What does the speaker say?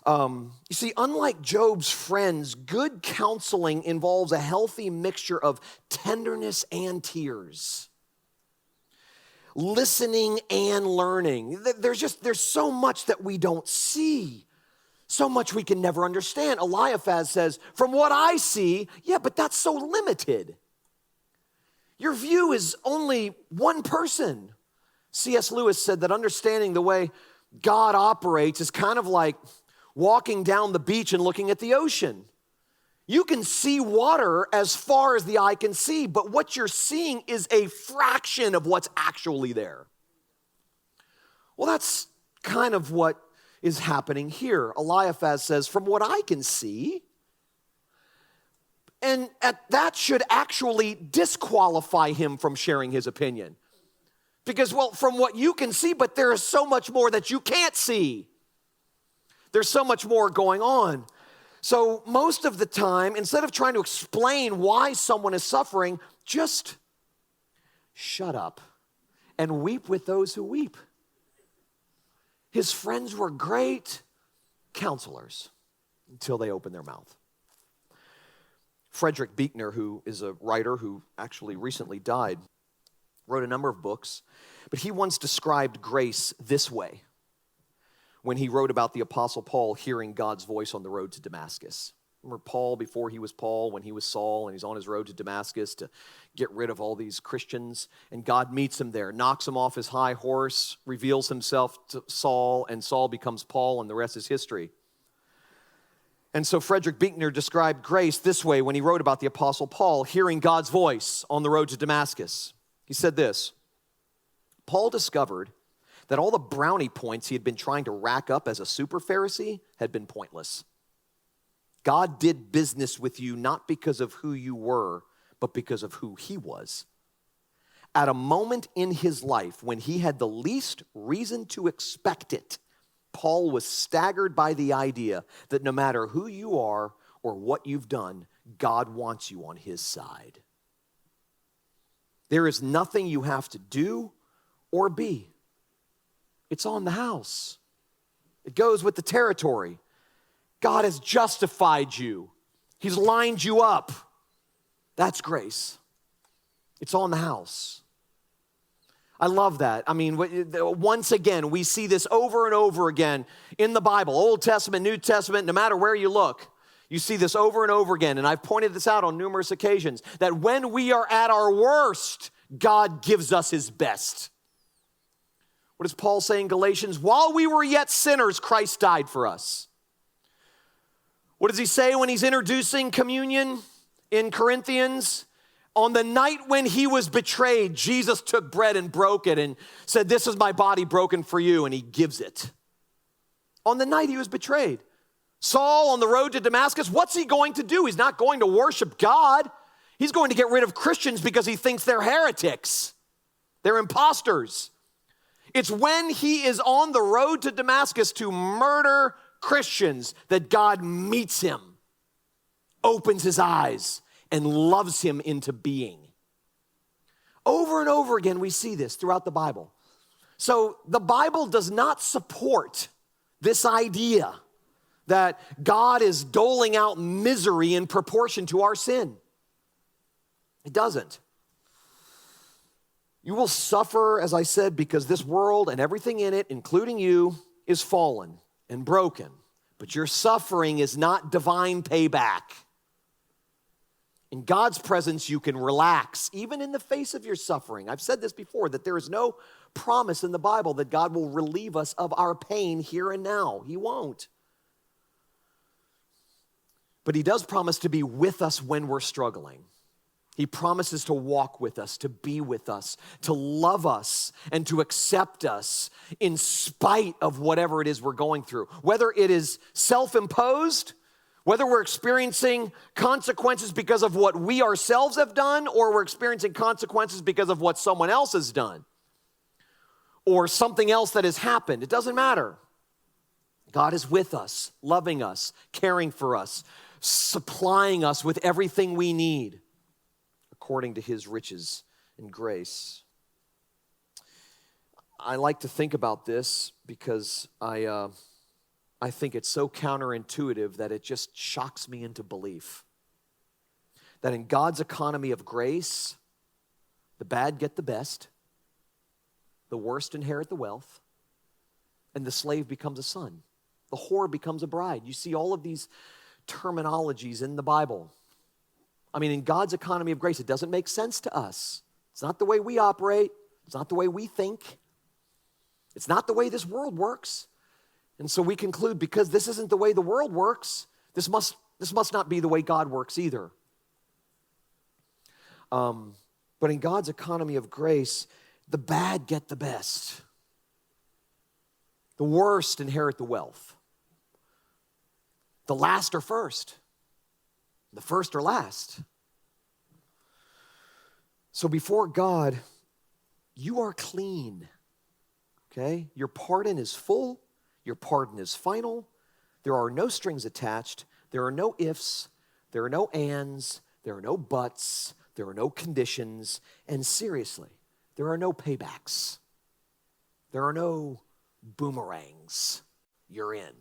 You see, unlike Job's friends, good counseling involves a healthy mixture of tenderness and tears. Listening and learning. There's so much that we don't see. So much we can never understand. Eliphaz says, from what I see, yeah, but that's so limited. Your view is only one person. C.S. Lewis said that understanding the way God operates is kind of like walking down the beach and looking at the ocean. You can see water as far as the eye can see, but what you're seeing is a fraction of what's actually there. Well, that's kind of what is happening here. Eliphaz says, from what I can see, and that should actually disqualify him from sharing his opinion. Because, well, from what you can see, but there is so much more that you can't see. There's so much more going on. So most of the time, instead of trying to explain why someone is suffering, just shut up and weep with those who weep. His friends were great counselors until they opened their mouth. Frederick Buechner, who is a writer who actually recently died, wrote a number of books, but he once described grace this way when he wrote about the Apostle Paul hearing God's voice on the road to Damascus. Remember Paul before he was Paul, when he was Saul, and he's on his road to Damascus to get rid of all these Christians, and God meets him there, knocks him off his high horse, reveals himself to Saul, and Saul becomes Paul, and the rest is history. And so Frederick Buechner described grace this way when he wrote about the Apostle Paul hearing God's voice on the road to Damascus. He said this, Paul discovered that all the brownie points he had been trying to rack up as a super Pharisee had been pointless. God did business with you not because of who you were, but because of who he was. At a moment in his life when he had the least reason to expect it, Paul was staggered by the idea that no matter who you are or what you've done, God wants you on his side. There is nothing you have to do or be. It's on the house. It goes with the territory. God has justified you. He's lined you up. That's grace. It's on the house. I love that. I mean, once again, we see this over and over again in the Bible, Old Testament, New Testament, no matter where you look. You see this over and over again, and I've pointed this out on numerous occasions, that when we are at our worst, God gives us his best. What does Paul say in Galatians? While we were yet sinners, Christ died for us. What does he say when he's introducing communion in Corinthians? On the night when he was betrayed, Jesus took bread and broke it and said, this is my body broken for you, and he gives it. On the night he was betrayed. Saul on the road to Damascus, what's he going to do? He's not going to worship God. He's going to get rid of Christians because he thinks they're heretics. They're imposters. It's when he is on the road to Damascus to murder Christians that God meets him, opens his eyes, and loves him into being. Over and over again, we see this throughout the Bible. So the Bible does not support this idea that God is doling out misery in proportion to our sin. It doesn't. You will suffer, as I said, because this world and everything in it, including you, is fallen and broken. But your suffering is not divine payback. In God's presence, you can relax, even in the face of your suffering. I've said this before, that there is no promise in the Bible that God will relieve us of our pain here and now. He won't. But he does promise to be with us when we're struggling. He promises to walk with us, to be with us, to love us, and to accept us in spite of whatever it is we're going through. Whether it is self-imposed, whether we're experiencing consequences because of what we ourselves have done, or we're experiencing consequences because of what someone else has done, or something else that has happened, it doesn't matter. God is with us, loving us, caring for us, supplying us with everything we need, according to his riches and grace. I like to think about this because I I think it's so counterintuitive that it just shocks me into belief. That in God's economy of grace, the bad get the best, the worst inherit the wealth, and the slave becomes a son. The whore becomes a bride. You see all of these terminologies in the Bible. I mean, in God's economy of grace, it doesn't make sense to us. It's not the way we operate. It's not the way we think. It's not the way this world works. And so we conclude, because this isn't the way the world works, this must not be the way God works either. But in God's economy of grace, the bad get the best. The worst inherit the wealth. The last are first. The first are last. So before God, you are clean. Okay? Your pardon is full. Your pardon is final. There are no strings attached. There are no ifs. There are no ands. There are no buts. There are no conditions. And seriously, there are no paybacks. There are no boomerangs. You're in.